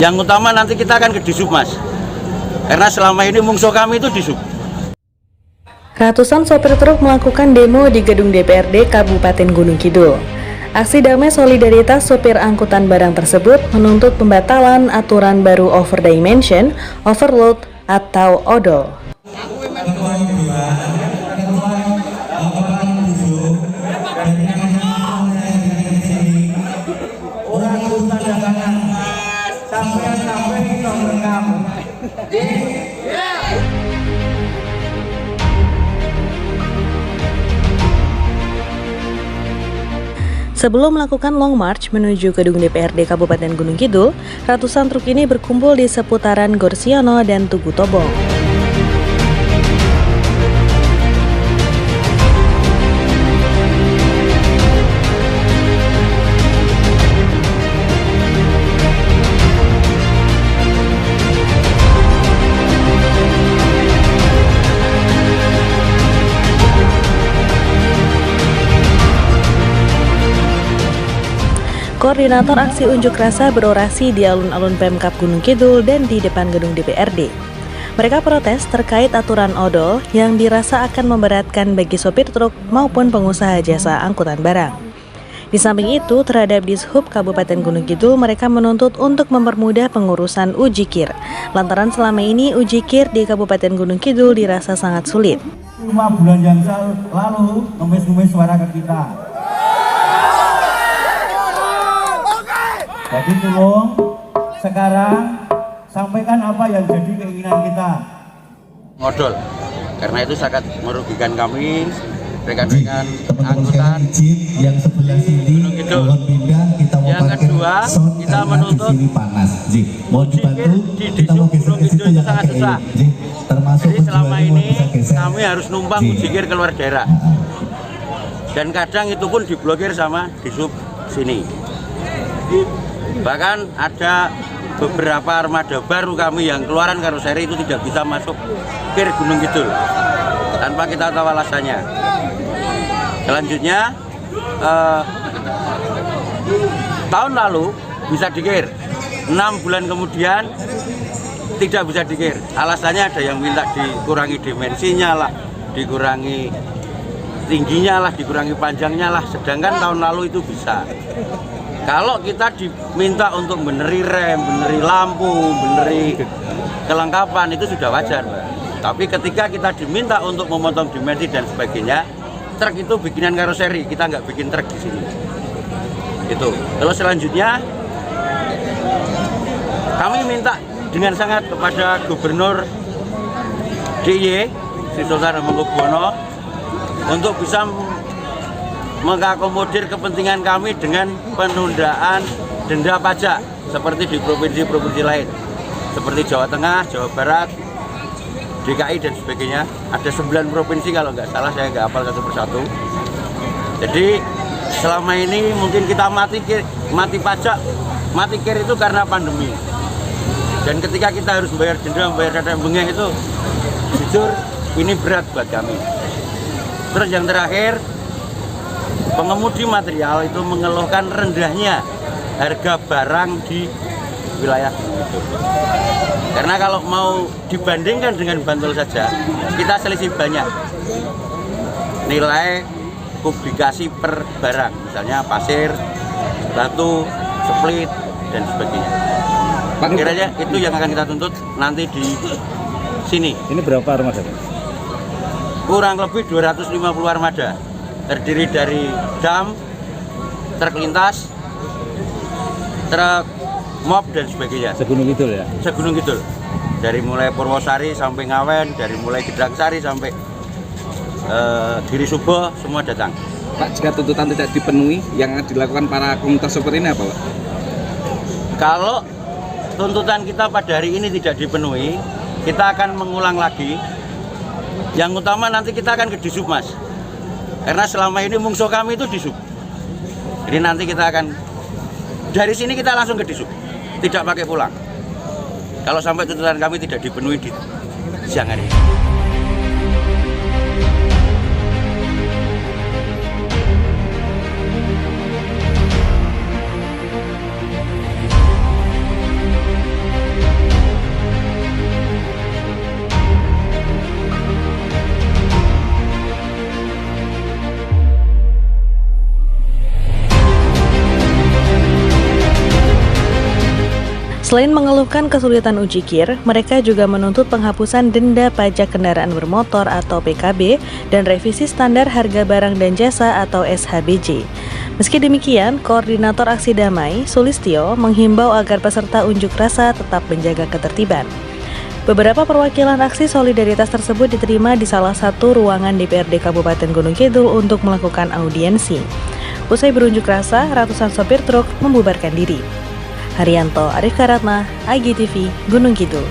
Yang utama nanti kita akan ke Disub, Mas. Karena selama ini musuh kami itu Disub. Ratusan sopir truk melakukan demo di gedung DPRD Kabupaten Gunung Kidul. Aksi damai solidaritas sopir angkutan barang tersebut menuntut pembatalan aturan baru over dimension, overload, atau odol. Sebelum melakukan long march menuju gedung DPRD Kabupaten Gunung Kidul, ratusan truk ini berkumpul di seputaran Gorsiono dan Tugu Tobong. Koordinator aksi unjuk rasa berorasi di alun-alun Pemkab Gunung Kidul dan di depan gedung DPRD. Mereka protes terkait aturan odol yang dirasa akan memberatkan bagi sopir truk maupun pengusaha jasa angkutan barang. Di samping itu, terhadap Dishub Kabupaten Gunung Kidul, mereka menuntut untuk mempermudah pengurusan uji KIR. Lantaran selama ini uji KIR di Kabupaten Gunung Kidul dirasa sangat sulit. 5 bulan yang lalu ngemis-ngemis suara ke kita. Jadi tolong sekarang sampaikan apa yang jadi keinginan kita. Ngodol, karena itu sangat merugikan kami, rekan-rekan angkutan yang sebelah sini mohon pindah, kita mau yang kedua, kita menuntut di sini panas. Mohon dibantu, di kita mau geser ke situ yang sangat susah. Termasuk jadi selama ini geser. kami harus numpang ujikir keluar daerah. Dan kadang itu pun diblokir sama Disub sini. Bahkan ada beberapa armada baru kami yang keluaran karoseri itu tidak bisa masuk ke Gunung Kidul tanpa kita tahu alasannya. Selanjutnya tahun lalu bisa dikir, 6 bulan kemudian tidak bisa dikir. Alasannya ada yang minta dikurangi dimensinya lah, dikurangi tingginya lah, dikurangi panjangnya lah. Sedangkan tahun lalu itu bisa. Kalau kita diminta untuk beneri rem, beneri lampu, beneri kelengkapan itu sudah wajar, Pak. Tapi ketika kita diminta untuk memotong dimensi dan sebagainya, truk itu bikinan karoseri, kita nggak bikin truk di sini. Itu. Terus selanjutnya kami minta dengan sangat kepada Gubernur DIY Sri Sultan Hamengkubuwono untuk bisa mengakomodir kepentingan kami dengan penundaan denda pajak seperti di provinsi-provinsi lain seperti Jawa Tengah, Jawa Barat, DKI dan sebagainya. Ada 9 provinsi kalau nggak salah, saya nggak hafal satu persatu. Jadi selama ini mungkin kita mati pajak, mati kir itu karena pandemi. Dan ketika kita harus membayar denda, membayar dana bengek itu jujur ini berat buat kami. Terus yang terakhir, pengemudi material itu mengeluhkan rendahnya harga barang di wilayah itu. Karena kalau mau dibandingkan dengan Bantul saja, kita selisih banyak nilai publikasi per barang, misalnya pasir, batu, split, dan sebagainya. Kiranya itu yang akan kita tuntut nanti di sini. Ini berapa armada? Kurang lebih 250 armada. Terdiri dari dam, truk lintas, truk mob dan sebagainya. Segunung Kidul ya? Segunung Kidul. Dari mulai Purwosari sampai Ngawen, dari mulai Gedangsari sampai Giri Subo, semua datang. Pak, jika tuntutan tidak dipenuhi, yang dilakukan para komunitas sopir ini apa, Pak? Kalau tuntutan kita pada hari ini tidak dipenuhi, kita akan mengulang lagi. Yang utama nanti kita akan ke Disub, Mas. Karena selama ini musuh kami itu Disub. Jadi nanti kita akan dari sini kita langsung ke Disub, tidak pakai pulang. Kalau sampai tuntutan kami tidak dipenuhi di siang hari ini. Selain mengeluhkan kesulitan ujikir, mereka juga menuntut penghapusan denda pajak kendaraan bermotor atau PKB dan revisi standar harga barang dan jasa atau SHBJ. Meski demikian, Koordinator Aksi Damai, Sulistyo, menghimbau agar peserta unjuk rasa tetap menjaga ketertiban. Beberapa perwakilan aksi solidaritas tersebut diterima di salah satu ruangan DPRD Kabupaten Gunung Kidul untuk melakukan audiensi. Usai berunjuk rasa, ratusan sopir truk membubarkan diri. Haryanto Arif Karatna, IGTV, Gunung Kidul.